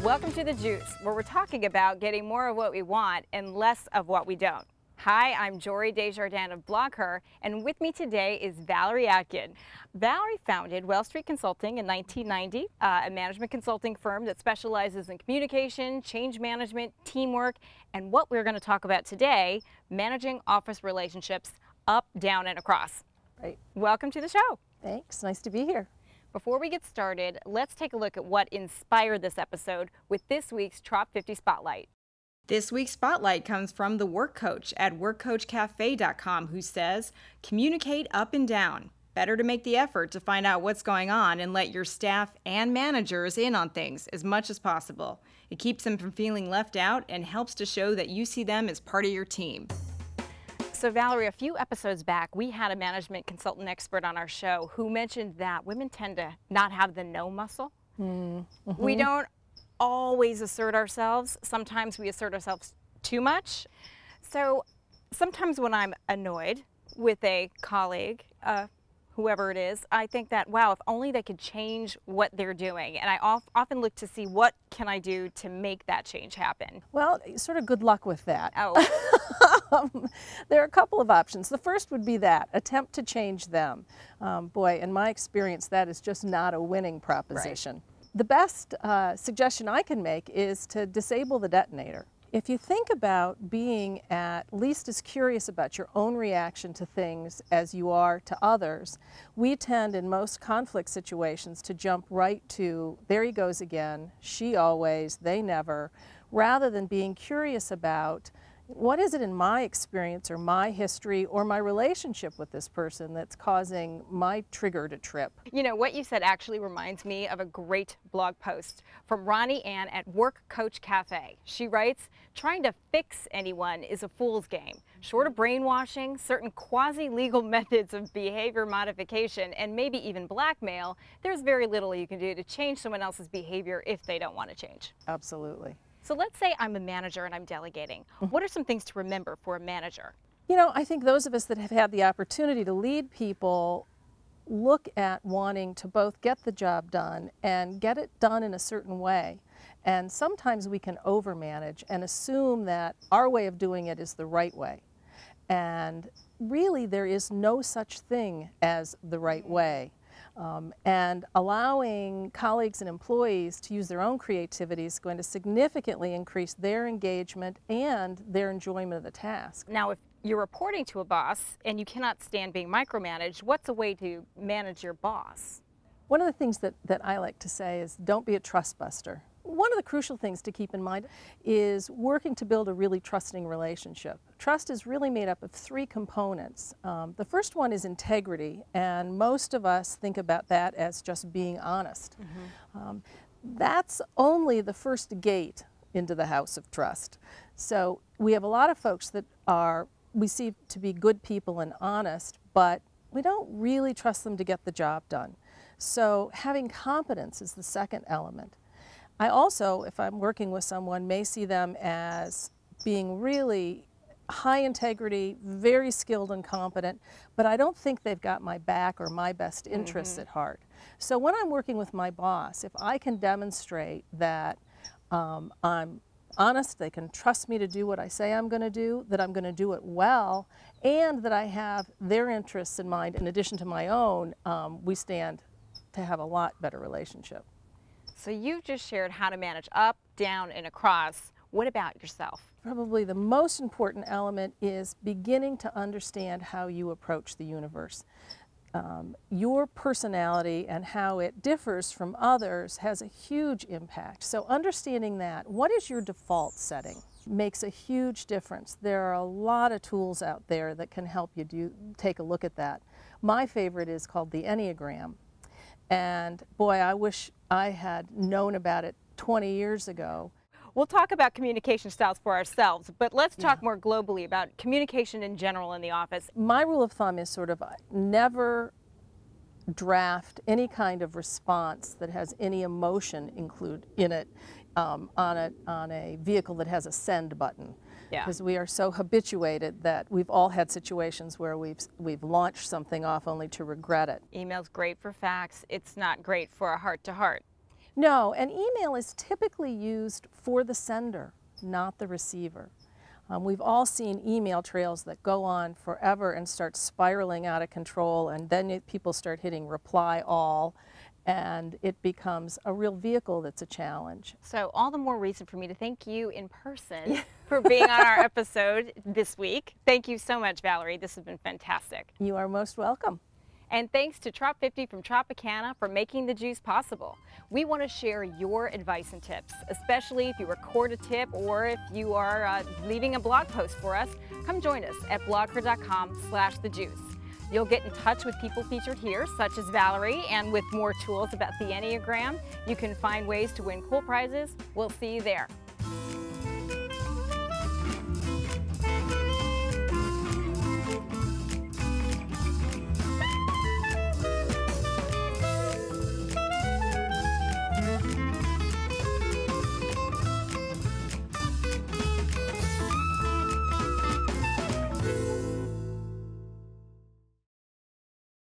Welcome to The Juice, where we're talking about getting more of what we want and less of what we don't. Hi, I'm Jory Jardins of BlogHer, and with me today is Valerie Atkin. Valerie founded Well Street Consulting in 1990, a management consulting firm that specializes in communication, change management, teamwork, and what we're going to talk about today, managing office relationships up, down, and across. Right. Welcome to the show. Thanks. Nice to be here. Before we get started, let's take a look at what inspired this episode with this week's Trop50 Spotlight. This week's Spotlight comes from the work coach at workcoachcafe.com, who says, communicate up and down. Better to make the effort to find out what's going on and let your staff and managers in on things as much as possible. It keeps them from feeling left out and helps to show that you see them as part of your team. So Valerie, a few episodes back, we had a management consultant expert on our show who mentioned that women tend to not have the no muscle. Mm-hmm. We don't always assert ourselves. Sometimes we assert ourselves too much. So sometimes when I'm annoyed with a colleague, whoever it is, I think that, wow, if only they could change what they're doing. And I often look to see what can I do to make that change happen. Well, sort of good luck with that. Oh. There are a couple of options. The first would be that, attempt to change them. Boy, in my experience, that is just not a winning proposition. Right. The best suggestion I can make is to disable the detonator. If you think about being at least as curious about your own reaction to things as you are to others, we tend in most conflict situations to jump right to, there he goes again, she always, they never, rather than being curious about what is it in my experience or my history or my relationship with this person that's causing my trigger to trip. You know, what you said actually reminds me of a great blog post from Ronnie Ann at Work Coach Cafe. She writes, trying to fix anyone is a fool's game. Short of brainwashing, certain quasi-legal methods of behavior modification, and maybe even blackmail, there's very little you can do to change someone else's behavior if they don't want to change. Absolutely. So let's say I'm a manager and I'm delegating. What are some things to remember for a manager? You know, I think those of us that have had the opportunity to lead people look at wanting to both get the job done and get it done in a certain way. And sometimes we can overmanage and assume that our way of doing it is the right way. And really there is no such thing as the right way. And allowing colleagues and employees to use their own creativity is going to significantly increase their engagement and their enjoyment of the task. Now, if you're reporting to a boss and you cannot stand being micromanaged, what's a way to manage your boss? One of the things that I like to say is don't be a trust buster. One of the crucial things to keep in mind is working to build a really trusting relationship. Trust is really made up of three components. The first one is integrity, and most of us think about that as just being honest. Mm-hmm. That's only the first gate into the house of trust. So we have a lot of folks that we see to be good people and honest, but we don't really trust them to get the job done. So having competence is the second element. I also, if I'm working with someone, may see them as being really high integrity, very skilled and competent, but I don't think they've got my back or my best interests at heart. So when I'm working with my boss, if I can demonstrate that I'm honest, they can trust me to do what I say I'm going to do, that I'm going to do it well, and that I have their interests in mind in addition to my own, we stand to have a lot better relationship. So you've just shared how to manage up, down, and across. What about yourself? Probably the most important element is beginning to understand how you approach the universe. Your personality and how it differs from others has a huge impact. So understanding that, what is your default setting, makes a huge difference. There are a lot of tools out there that can help you take a look at that. My favorite is called the Enneagram. And boy, I wish I had known about it 20 years ago. We'll talk about communication styles for ourselves, but let's talk more globally about communication in general in the office. My rule of thumb is sort of never draft any kind of response that has any emotion included in it on a vehicle that has a send button. Yeah. Because we are so habituated that we've all had situations where we've launched something off only to regret it. Email's great for facts. It's not great for a heart-to-heart. No, and email is typically used for the sender, not the receiver. We've all seen email trails that go on forever and start spiraling out of control, and then people start hitting reply all, and it becomes a real vehicle that's a challenge. So all the more reason for me to thank you in person for being on our episode this week. Thank you so much, Valerie. This has been fantastic. You are most welcome. And thanks to Trop50 from Tropicana for making the juice possible. We want to share your advice and tips, especially if you record a tip or if you are leaving a blog post for us. Come join us at blogher.com/thejuice. You'll get in touch with people featured here, such as Valerie, and with more tools about the Enneagram. You can find ways to win cool prizes. We'll see you there.